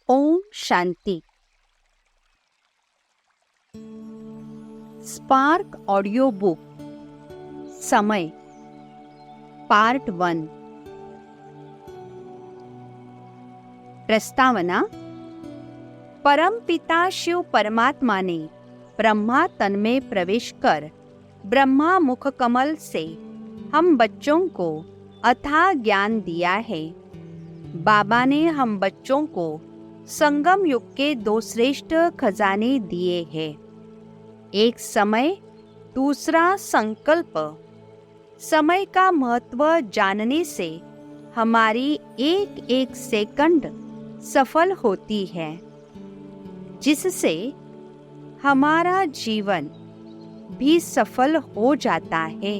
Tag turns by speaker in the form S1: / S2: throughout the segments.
S1: Om Shanti. Spark audio book समय part 1। प्रस्तावना। परम पिता शिव परमात्मा ने ब्रह्मा तन में प्रवेश कर ब्रह्मा मुख कमल से हम बच्चों को अथाह ज्ञान दिया है। बाबा ने हम बच्चों को संगम युग के 2 श्रेष्ठ खजाने दिए हैं। एक समय, दूसरा संकल्प। समय का महत्व जानने से हमारी एक एक सेकंड सफल होती है, जिससे हमारा जीवन भी सफल हो जाता है।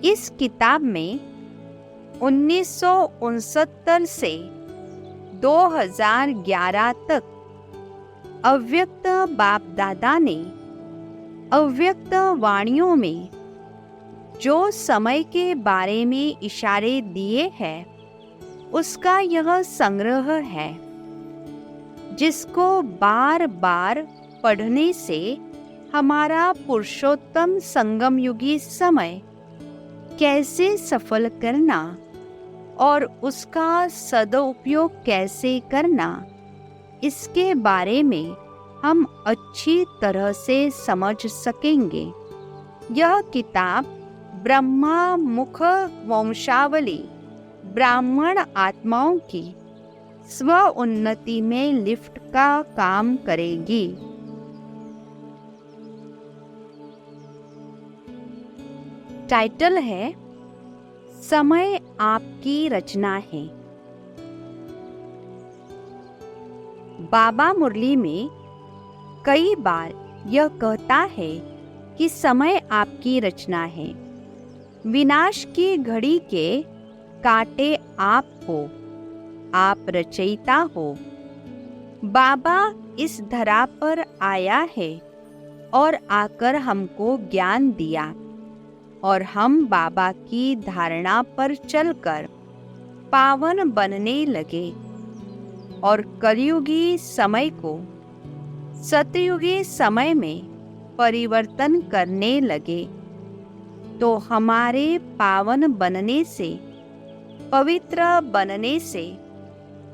S1: इस किताब में 1969 से 2011 तक अव्यक्त बाप दादा ने अव्यक्त वाणियों में जो समय के बारे में इशारे दिए हैं, उसका यह संग्रह है, जिसको बार बार पढ़ने से हमारा पुरुषोत्तम संगम युगी समय कैसे सफल करना और उसका सदुपयोग कैसे करना, इसके बारे में हम अच्छी तरह से समझ सकेंगे। यह किताब ब्रह्मा मुख वंशावली ब्राह्मण आत्माओं की स्व उन्नति में लिफ्ट का काम करेगी। टाइटल है समय आपकी रचना है। बाबा मुरली में कई बार यह कहता है कि समय आपकी रचना है। विनाश की घड़ी के कांटे आप हो, आप रचयिता हो। बाबा इस धरा पर आया है और आकर हमको ज्ञान दिया, और हम बाबा की धारणा पर चलकर पावन बनने लगे और कलयुगी समय को सतयुगी समय में परिवर्तन करने लगे। तो हमारे पावन बनने से, पवित्र बनने से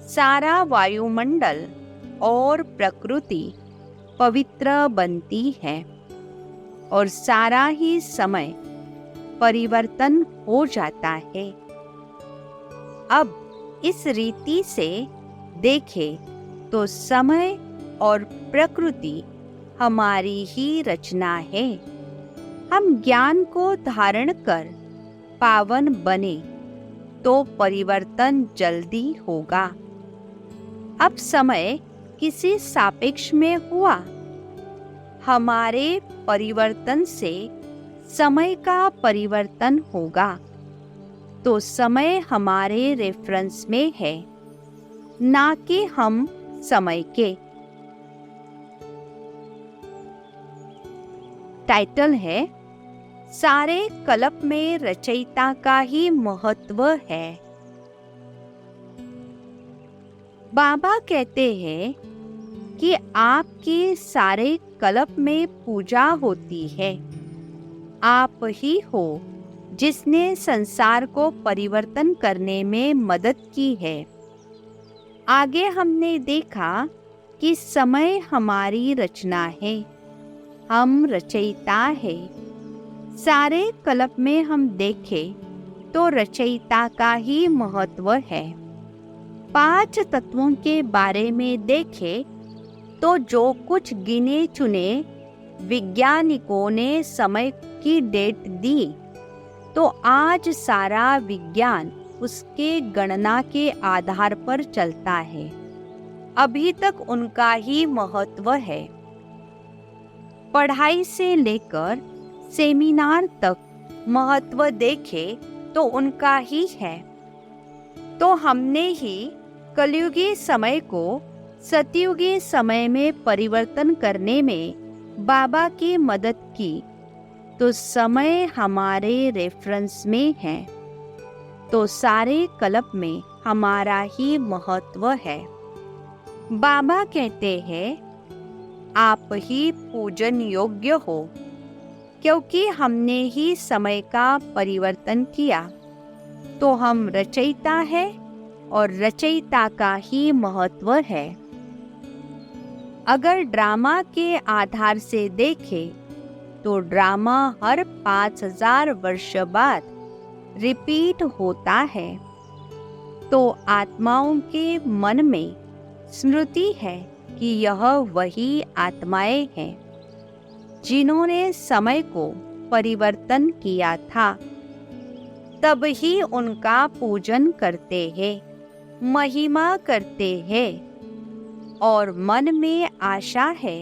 S1: सारा वायुमंडल और प्रकृति पवित्र बनती है और सारा ही समय परिवर्तन हो जाता है। अब इस रीति से देखें तो समय और प्रकृति हमारी ही रचना है। हम ज्ञान को धारण कर पावन बने तो परिवर्तन जल्दी होगा। अब समय किसी सापेक्ष में हुआ, हमारे परिवर्तन से समय का परिवर्तन होगा, तो समय हमारे रेफरेंस में है, ना कि हम समय के। टाइटल है सारे कल्प में रचयिता का ही महत्व है। बाबा कहते हैं कि आपके सारे कल्प में पूजा होती है। आप ही हो जिसने संसार को परिवर्तन करने में मदद की है। आगे हमने देखा कि समय हमारी रचना है, हम रचयिता है। सारे कल्प में हम देखें तो रचयिता का ही महत्व है। 5 तत्वों के बारे में देखें तो जो कुछ गिने चुने वैज्ञानिकों ने समय की डेट दी, तो आज सारा विज्ञान उसके गणना के आधार पर चलता है। अभी तक उनका ही महत्व है। पढ़ाई से लेकर सेमिनार तक महत्व देखे तो उनका ही है। तो हमने ही कलयुगी समय को सतयुगी समय में परिवर्तन करने में बाबा की मदद की, तो समय हमारे रेफरेंस में है। तो सारे कल्प में हमारा ही महत्व है। बाबा कहते हैं आप ही पूजन योग्य हो, क्योंकि हमने ही समय का परिवर्तन किया, तो हम रचयिता है और रचयिता का ही महत्व है। अगर ड्रामा के आधार से देखें तो ड्रामा हर 5000 वर्ष बाद रिपीट होता है, तो आत्माओं के मन में स्मृति है कि यह वही आत्माएं हैं जिन्होंने समय को परिवर्तन किया था। तब ही उनका पूजन करते हैं, महिमा करते हैं, और मन में आशा है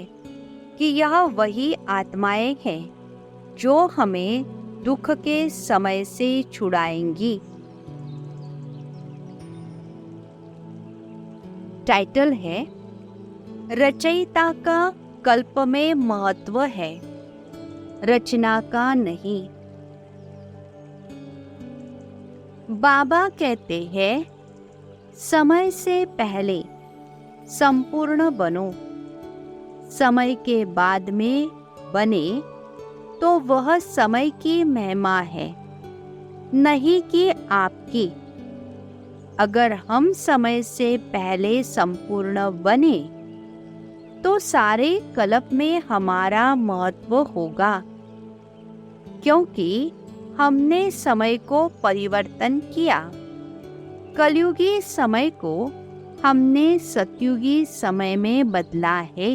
S1: कि यह वही आत्माएं हैं जो हमें दुख के समय से छुड़ाएंगी। टाइटल है रचयिता का कल्प में महत्व है, रचना का नहीं। बाबा कहते हैं समय से पहले संपूर्ण बनो, समय के बाद में बने तो वह समय की महिमा है, नहीं कि आपकी। अगर हम समय से पहले संपूर्ण बने तो सारे कल्प में हमारा महत्व होगा, क्योंकि हमने समय को परिवर्तन किया। कलयुगी समय को हमने सतयुगी समय में बदला है।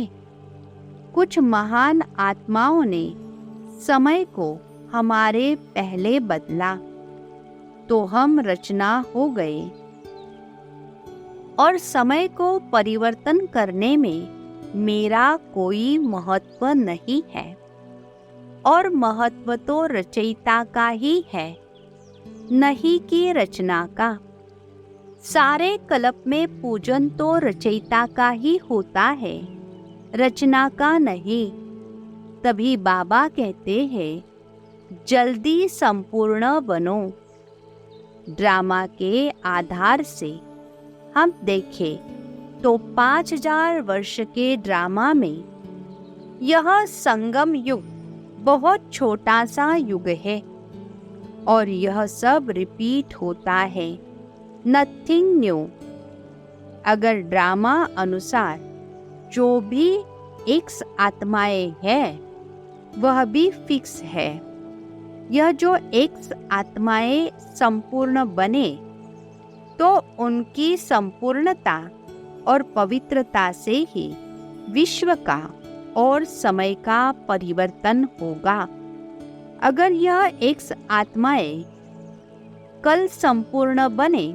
S1: कुछ महान आत्माओं ने समय को हमारे पहले बदला, तो हम रचना हो गए। और समय को परिवर्तन करने में मेरा कोई महत्व नहीं है, और महत्व तो रचयिता का ही है, नहीं कि रचना का। सारे कल्प में पूजन तो रचयिता का ही होता है, रचना का नहीं। तभी बाबा कहते हैं जल्दी संपूर्ण बनो। ड्रामा के आधार से हम देखें तो 5000 वर्ष के ड्रामा में यह संगम युग बहुत छोटा सा युग है, और यह सब रिपीट होता है, नथिंग न्यू। अगर ड्रामा अनुसार जो भी एक्स आत्माएं हैं वह भी फिक्स है, यह जो एक्स आत्माएं संपूर्ण बने तो उनकी संपूर्णता और पवित्रता से ही विश्व का और समय का परिवर्तन होगा। अगर यह एक्स आत्माएं कल संपूर्ण बने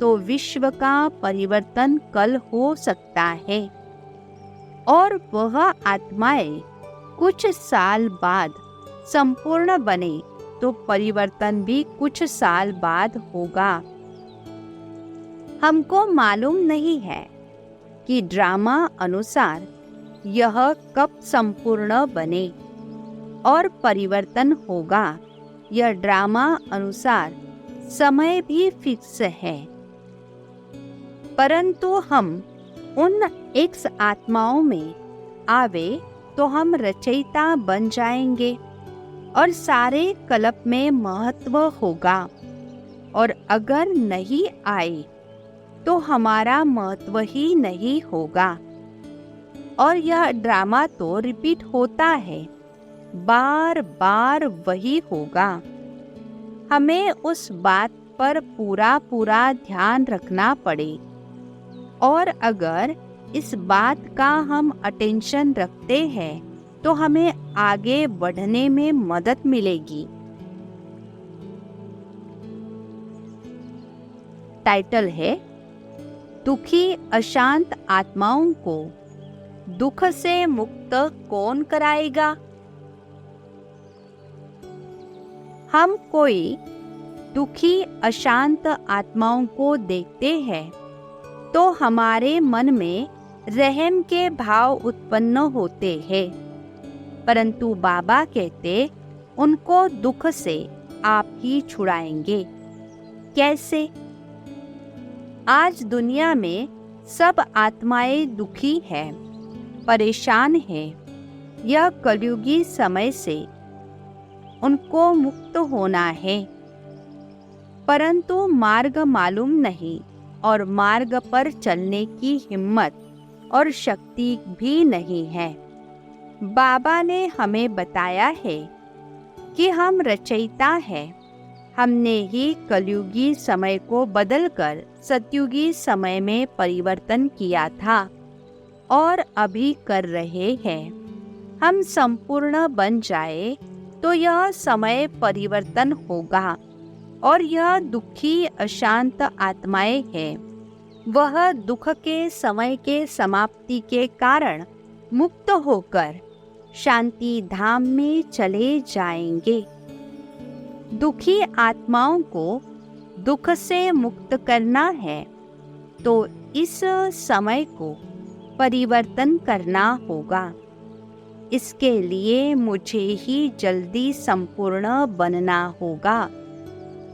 S1: तो विश्व का परिवर्तन कल हो सकता है, और वह आत्माएं कुछ साल बाद संपूर्ण बने तो परिवर्तन भी कुछ साल बाद होगा। हमको मालूम नहीं है कि ड्रामा अनुसार यह कब संपूर्ण बने और परिवर्तन होगा। यह ड्रामा अनुसार समय भी फिक्स है, परंतु हम उन एक्स आत्माओं में आवे तो हम रचयिता बन जाएंगे और सारे कल्प में महत्व होगा, और अगर नहीं आए तो हमारा महत्व ही नहीं होगा। और यह ड्रामा तो रिपीट होता है, बार बार वही होगा। हमें उस बात पर पूरा ध्यान रखना पड़े, और अगर इस बात का हम अटेंशन रखते हैं तो हमें आगे बढ़ने में मदद मिलेगी। टाइटल है दुखी अशांत आत्माओं को दुख से मुक्त कौन कराएगा। हम कोई दुखी अशांत आत्माओं को देखते हैं तो हमारे मन में रहम के भाव उत्पन्न होते हैं, परंतु बाबा कहते उनको दुख से आप ही छुड़ाएंगे। कैसे? आज दुनिया में सब आत्माएं दुखी हैं, परेशान हैं। यह कलयुगी समय से उनको मुक्त होना है, परंतु मार्ग मालूम नहीं और मार्ग पर चलने की हिम्मत और शक्ति भी नहीं है। बाबा ने हमें बताया है कि हम रचयिता हैं। हमने ही कलयुगी समय को बदलकर सतयुगी समय में परिवर्तन किया था और अभी कर रहे हैं। हम संपूर्ण बन जाए तो यह समय परिवर्तन होगा और यह दुखी अशांत आत्माएं हैं, वह दुख के समय के समाप्ति के कारण मुक्त होकर शांति धाम में चले जाएंगे। दुखी आत्माओं को दुख से मुक्त करना है तो इस समय को परिवर्तन करना होगा। इसके लिए मुझे ही जल्दी संपूर्ण बनना होगा।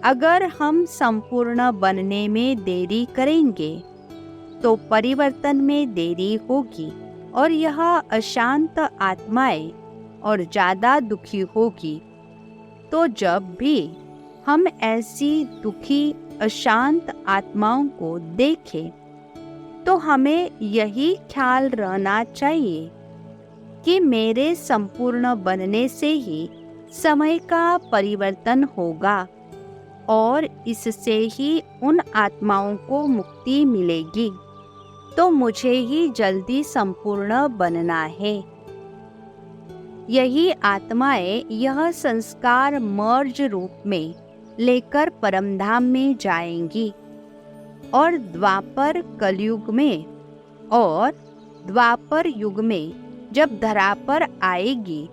S1: अगर हम संपूर्ण बनने में देरी करेंगे तो परिवर्तन में देरी होगी और यह अशांत आत्माएं और ज़्यादा दुखी होगी। तो जब भी हम ऐसी दुखी अशांत आत्माओं को देखें तो हमें यही ख्याल रहना चाहिए कि मेरे संपूर्ण बनने से ही समय का परिवर्तन होगा और इससे ही उन आत्माओं को मुक्ति मिलेगी। तो मुझे ही जल्दी संपूर्ण बनना है। यही आत्माएं यह संस्कार मर्ज रूप में लेकर परमधाम में जाएंगी और द्वापर युग में जब धरा पर आएगी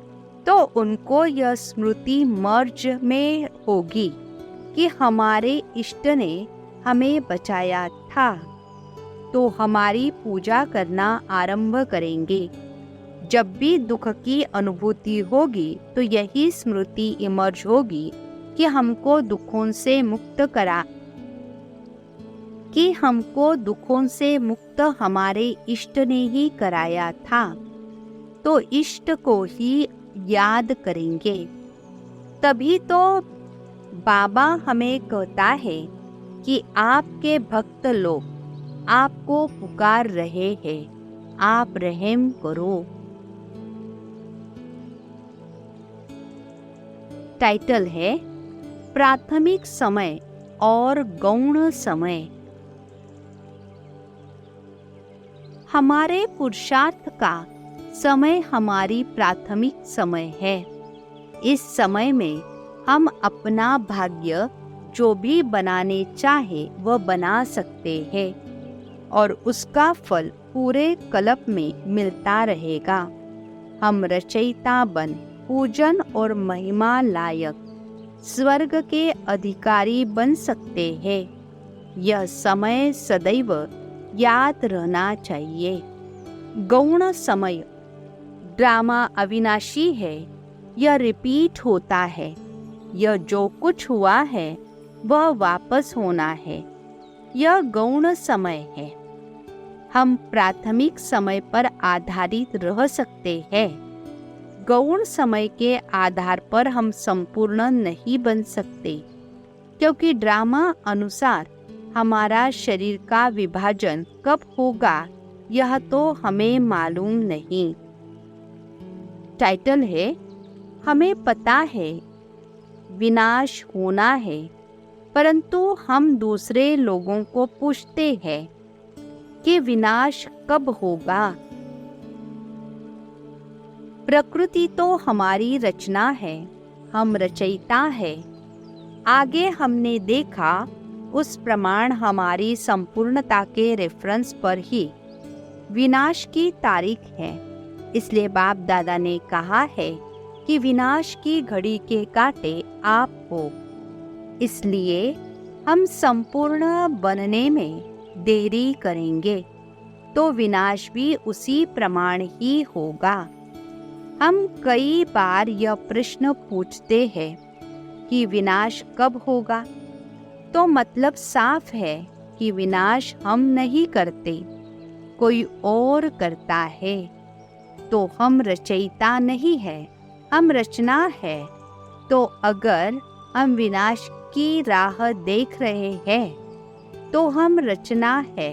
S1: तो उनको यह स्मृति मर्ज में होगी कि हमारे इष्ट ने हमें बचाया था, तो हमारी पूजा करना आरंभ करेंगे। जब भी दुख की अनुभूति होगी तो यही स्मृति इमर्ज होगी कि हमको दुखों से मुक्त हमारे इष्ट ने ही कराया था, तो इष्ट को ही याद करेंगे। तभी तो बाबा हमें कहता है कि आपके भक्त लोग आपको पुकार रहे हैं, आप रहम करो। टाइटल है प्राथमिक समय और गौण समय। हमारे पुरुषार्थ का समय हमारी प्राथमिक समय है। इस समय में हम अपना भाग्य जो भी बनाने चाहे वह बना सकते हैं और उसका फल पूरे कल्प में मिलता रहेगा। हम रचयिता बन पूजन और महिमा लायक स्वर्ग के अधिकारी बन सकते हैं। यह समय सदैव याद रहना चाहिए। गौण समय ड्रामा अविनाशी है, यह रिपीट होता है। यह जो कुछ हुआ है वह वापस होना है। यह गौण समय है। हम प्राथमिक समय पर आधारित रह सकते हैं। गौण समय के आधार पर हम संपूर्ण नहीं बन सकते, क्योंकि ड्रामा अनुसार हमारा शरीर का विभाजन कब होगा यह तो हमें मालूम नहीं। टाइटल है हमें पता है विनाश होना है, परंतु हम दूसरे लोगों को पूछते हैं कि विनाश कब होगा। प्रकृति तो हमारी रचना है, हम रचयिता है। आगे हमने देखा उस प्रमाण हमारी संपूर्णता के रेफरेंस पर ही विनाश की तारीख है। इसलिए बाप दादा ने कहा है कि विनाश की घड़ी के कांटे आप हो। इसलिए हम संपूर्ण बनने में देरी करेंगे तो विनाश भी उसी प्रमाण ही होगा। हम कई बार यह प्रश्न पूछते हैं कि विनाश कब होगा, तो मतलब साफ है कि विनाश हम नहीं करते, कोई और करता है, तो हम रचयिता नहीं है, हम रचना है। तो अगर हम विनाश की राह देख रहे हैं तो हम रचना है।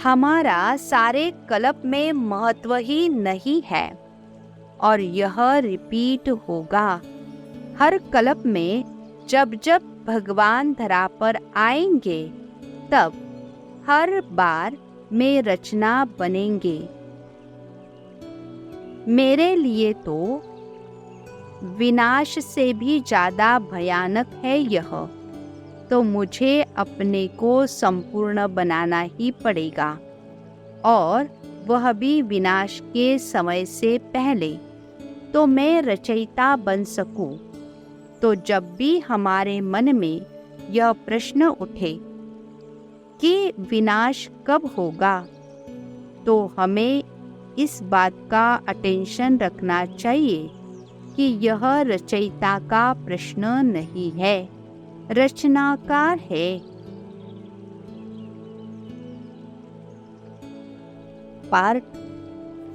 S1: हमारा सारे कल्प में महत्व ही नहीं है और यह रिपीट होगा। हर कल्प में जब जब भगवान धरा पर आएंगे तब हर बार में रचना बनेंगे। मेरे लिए तो विनाश से भी ज्यादा भयानक है यह, तो मुझे अपने को संपूर्ण बनाना ही पड़ेगा और वह भी विनाश के समय से पहले, तो मैं रचयिता बन सकूं। तो जब भी हमारे मन में यह प्रश्न उठे कि विनाश कब होगा, तो हमें इस बात का अटेंशन रखना चाहिए कि यह रचयिता का प्रश्न नहीं है, रचनाकार है। पार्ट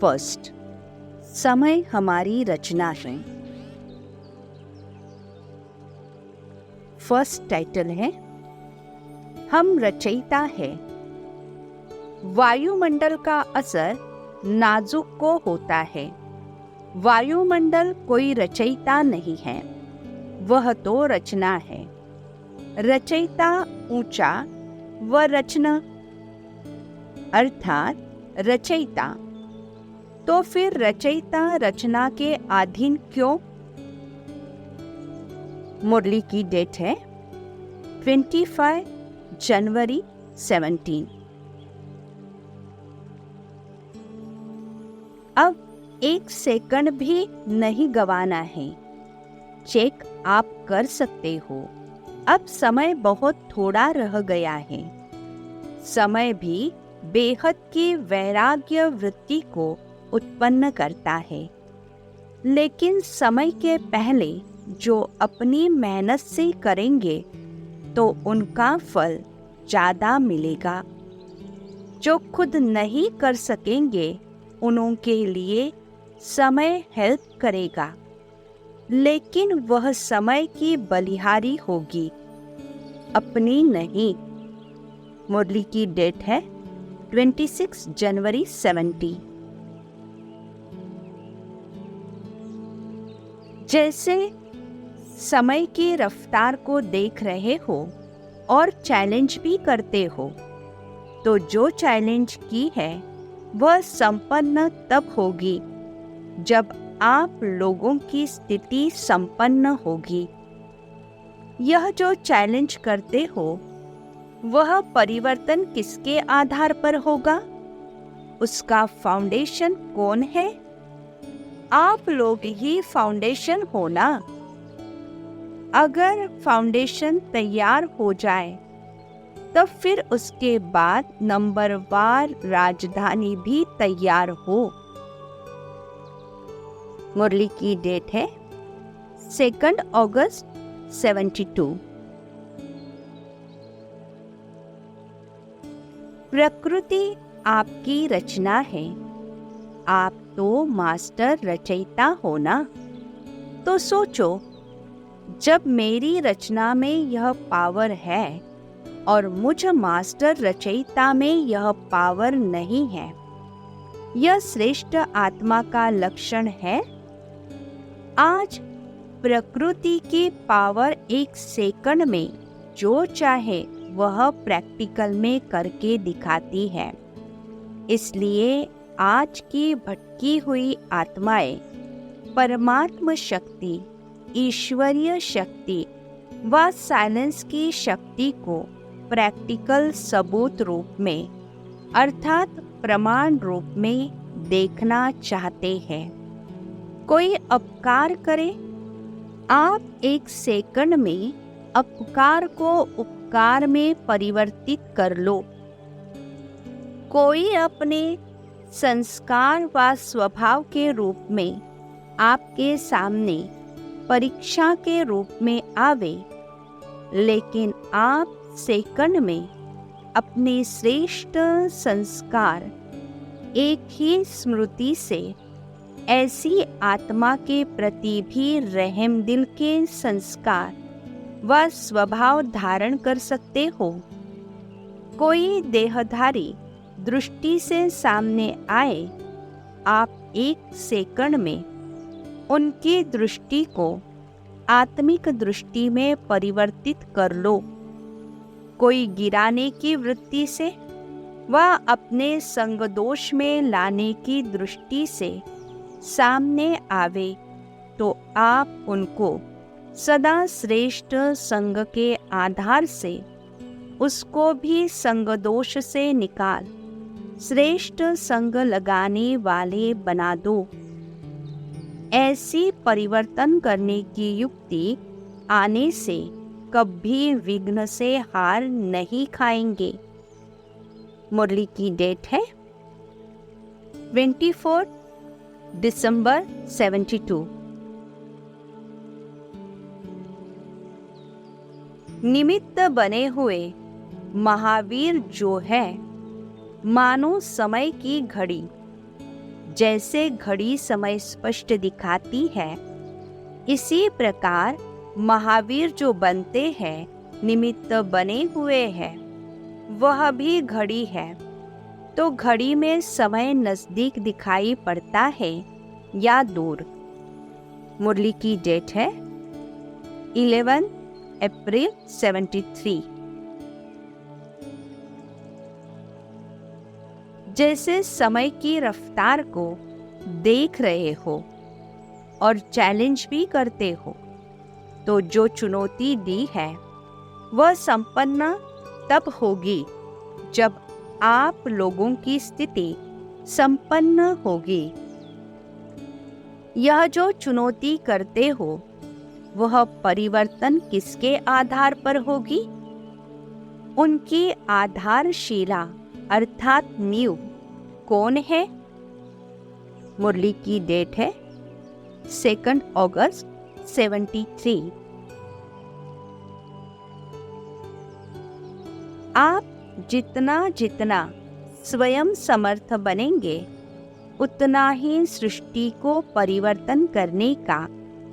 S1: फर्स्ट, समय हमारी रचना है। फर्स्ट टाइटल है हम रचयिता है। वायुमंडल का असर नाजुक को होता है। वायुमंडल कोई रचयिता नहीं है, वह तो रचना है। रचयिता ऊंचा व रचना अर्थात रचयिता। तो फिर रचयिता रचना के अधीन क्यों? मुरली की डेट है 25 जनवरी 17। अब एक सेकंड भी नहीं गवाना है। चेक आप कर सकते हो। अब समय बहुत थोड़ा रह गया है। समय भी बेहद की वैराग्य वृत्ति को उत्पन्न करता है, लेकिन समय के पहले जो अपनी मेहनत से करेंगे तो उनका फल ज्यादा मिलेगा। जो खुद नहीं कर सकेंगे उनके लिए समय हेल्प करेगा, लेकिन वह समय की बलिहारी होगी, अपनी नहीं। मुरली की डेट है 26 जनवरी 70। जैसे समय की रफ्तार को देख रहे हो और चैलेंज भी करते हो, तो जो चैलेंज की है वह संपन्न तब होगी जब आप लोगों की स्थिति संपन्न होगी। यह जो चैलेंज करते हो वह परिवर्तन किसके आधार पर होगा? उसका फाउंडेशन कौन है? आप लोग ही फाउंडेशन हो ना। अगर फाउंडेशन तैयार हो जाए तब फिर उसके बाद नंबरवार राजधानी भी तैयार हो। मुरली की डेट है 2 अगस्त 72। प्रकृति आपकी रचना है। आप तो मास्टर रचयिता हो ना। तो सोचो, जब मेरी रचना में यह पावर है और मुझ मास्टर रचयिता में यह पावर नहीं है, यह श्रेष्ठ आत्मा का लक्षण है। आज प्रकृति की पावर एक सेकंड में जो चाहे वह प्रैक्टिकल में करके दिखाती है। इसलिए आज की भटकी हुई आत्माएं परमात्म शक्ति, ईश्वरीय शक्ति व साइलेंस की शक्ति को प्रैक्टिकल सबूत रूप में अर्थात प्रमाण रूप में देखना चाहते हैं। कोई अपकार करे, आप एक सेकंड में अपकार को उपकार में परिवर्तित कर लो। कोई अपने संस्कार व स्वभाव के रूप में आपके सामने परीक्षा के रूप में आवे, लेकिन आप सेकंड में अपने श्रेष्ठ संस्कार एक ही स्मृति से ऐसी आत्मा के प्रति भी रहम दिल के संस्कार व स्वभाव धारण कर सकते हो। कोई देहधारी दृष्टि से सामने आए, आप एक सेकंड में उनकी दृष्टि को आत्मिक दृष्टि में परिवर्तित कर लो। कोई गिराने की वृत्ति से व अपने संग दोष में लाने की दृष्टि से सामने आवे तो आप उनको सदा श्रेष्ठ संग के आधार से उसको भी संग दोष से निकाल श्रेष्ठ संग लगाने वाले बना दो। ऐसी परिवर्तन करने की युक्ति आने से कभी विघ्न से हार नहीं खाएंगे। मुरली की डेट है 24 दिसंबर 72। निमित्त बने हुए महावीर जो है, मानो समय की घड़ी। जैसे घड़ी समय स्पष्ट दिखाती है, इसी प्रकार महावीर जो बनते हैं, निमित्त बने हुए हैं, वह भी घड़ी है। तो घड़ी में समय नजदीक दिखाई पड़ता है या दूर। मुरली की डेट है 11 अप्रैल 73। जैसे समय की रफ्तार को देख रहे हो और चैलेंज भी करते हो, तो जो चुनौती दी है वह संपन्न तब होगी जब आप लोगों की स्थिति संपन्न होगी। यह जो चुनौती करते हो वह परिवर्तन किसके आधार पर होगी? उनकी आधारशिला अर्थात नींव कौन है? मुरली की डेट है 2 अगस्त 73। आप जितना जितना स्वयं समर्थ बनेंगे, उतना ही सृष्टि को परिवर्तन करने का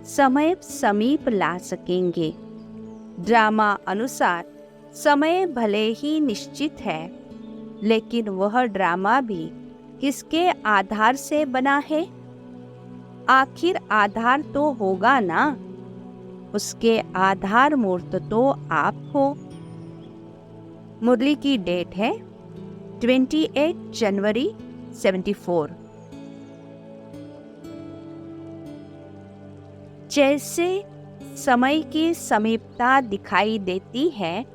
S1: समय समीप ला सकेंगे। ड्रामा अनुसार समय भले ही निश्चित है, लेकिन वह ड्रामा भी किसके आधार से बना है? आखिर आधार तो होगा ना, उसके आधार मूर्त तो आप हो। मुरली की डेट है 28 जनवरी 74। जैसे समय की समीपता दिखाई देती है,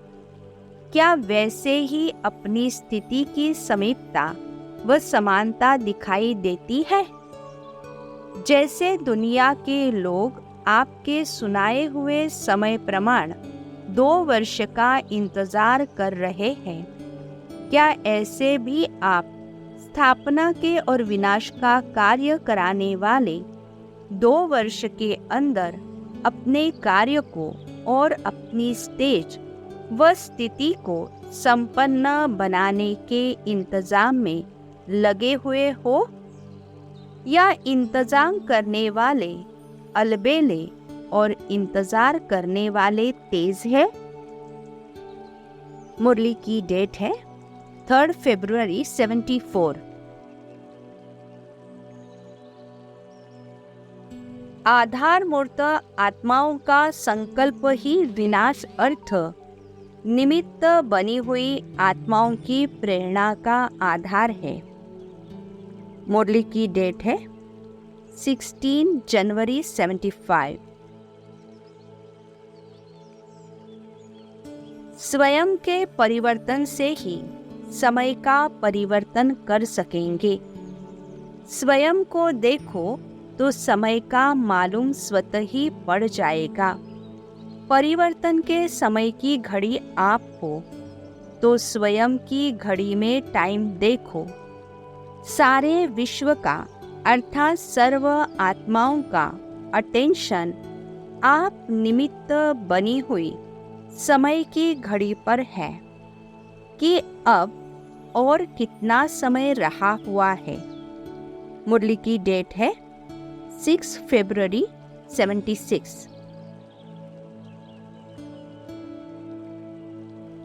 S1: क्या वैसे ही अपनी स्थिति की समीपता व समानता दिखाई देती है? जैसे दुनिया के लोग आपके सुनाए हुए समय प्रमाण 2 वर्ष का इंतजार कर रहे हैं, क्या ऐसे भी आप स्थापना के और विनाश का कार्य कराने वाले 2 वर्ष के अंदर अपने कार्य को और अपनी स्टेज व स्थिति को संपन्न बनाने के इंतजाम में लगे हुए हो, या इंतजाम करने वाले अलबेले और इंतजार करने वाले तेज है? मुरली की डेट है 3 फरवरी 74। आधार मूर्त आत्माओं का संकल्प ही विनाश अर्थ निमित्त बनी हुई आत्माओं की प्रेरणा का आधार है। मुरली की डेट है 16 जनवरी 75। स्वयं के परिवर्तन से ही समय का परिवर्तन कर सकेंगे। स्वयं को देखो तो समय का मालूम स्वतः ही पड़ जाएगा। परिवर्तन के समय की घड़ी आप हो तो स्वयं की घड़ी में टाइम देखो। सारे विश्व का अर्थात सर्व आत्माओं का अटेंशन आप निमित्त बनी हुई समय की घड़ी पर है। कि अब और कितना समय रहा हुआ है। मुरली की डेट है 6 फरवरी 76।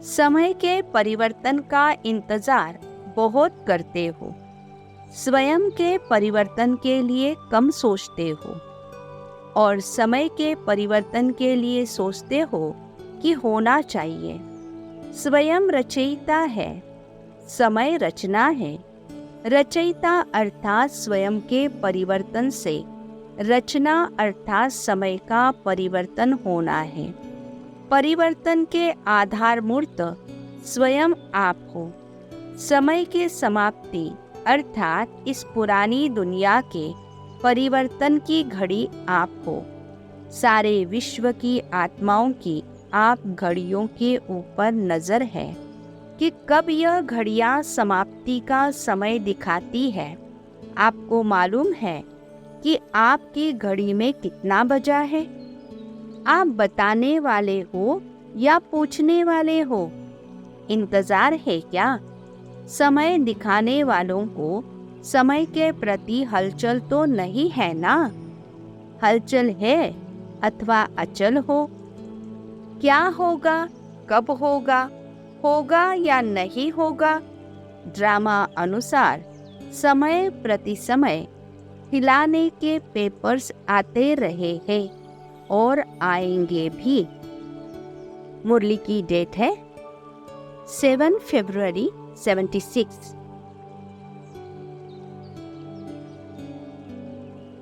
S1: समय के परिवर्तन का इंतजार बहुत करते हो, स्वयं के परिवर्तन के लिए कम सोचते हो और समय के परिवर्तन के लिए सोचते हो कि होना चाहिए। स्वयं रचयिता है, समय रचना है। रचयिता अर्थात स्वयं के परिवर्तन से, रचना अर्थात समय का परिवर्तन होना है। परिवर्तन के आधारमूर्त स्वयं आप हो। समय के समाप्ति अर्थात इस पुरानी दुनिया के परिवर्तन की घड़ी आप हो। सारे विश्व की आत्माओं की आप घड़ियों के ऊपर नजर है कि कब यह घड़ियां समाप्ति का समय दिखाती है। आपको मालूम है कि आपकी घड़ी में कितना बजा है? आप बताने वाले हो या पूछने वाले हो? इंतजार है क्या? समय दिखाने वालों को समय के प्रति हलचल तो नहीं है ना? हलचल है अथवा अचल हो? क्या होगा, कब होगा, होगा या नहीं होगा? ड्रामा अनुसार समय प्रति समय हिलाने के पेपर्स आते रहे हैं और आएंगे भी। मुरली की डेट है 7 फरवरी 76।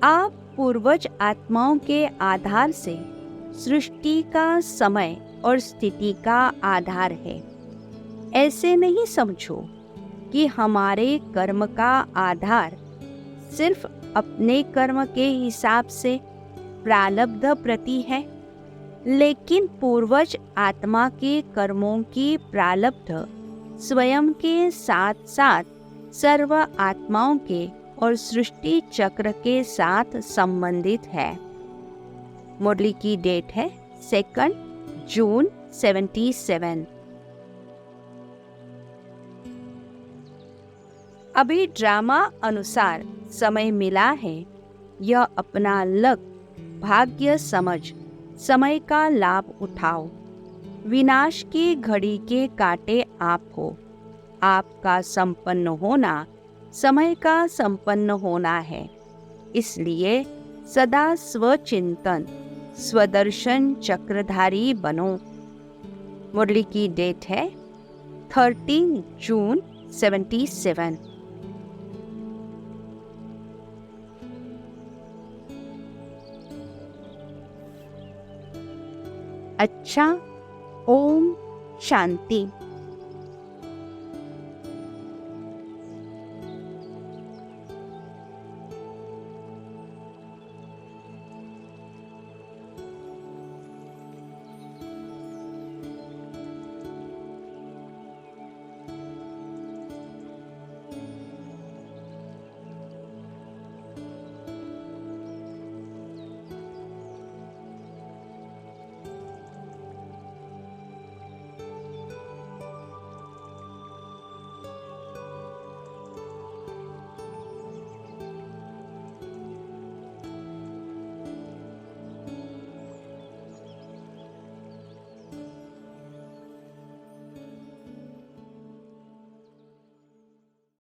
S1: आप पूर्वज आत्माओं के आधार से सृष्टि का समय और स्थिति का आधार है। ऐसे नहीं समझो कि हमारे कर्म का आधार सिर्फ अपने कर्म के हिसाब से प्रारब्ध प्रति है, लेकिन पूर्वज आत्मा के कर्मों की प्रारब्ध स्वयं के साथ साथ सर्व आत्माओं के और सृष्टि चक्र के साथ संबंधित है। मुरली की डेट है 2 जून 77। अभी ड्रामा अनुसार समय मिला है, यह अपना लक भाग्य समझ समय का लाभ उठाओ। विनाश की घड़ी के कांटे आप हो। आपका संपन्न होना समय का संपन्न होना है। इसलिए सदा स्वचिंतन स्वदर्शन चक्रधारी बनो। मुरली की डेट है 13 जून 77। अच्छा, ओम शांति।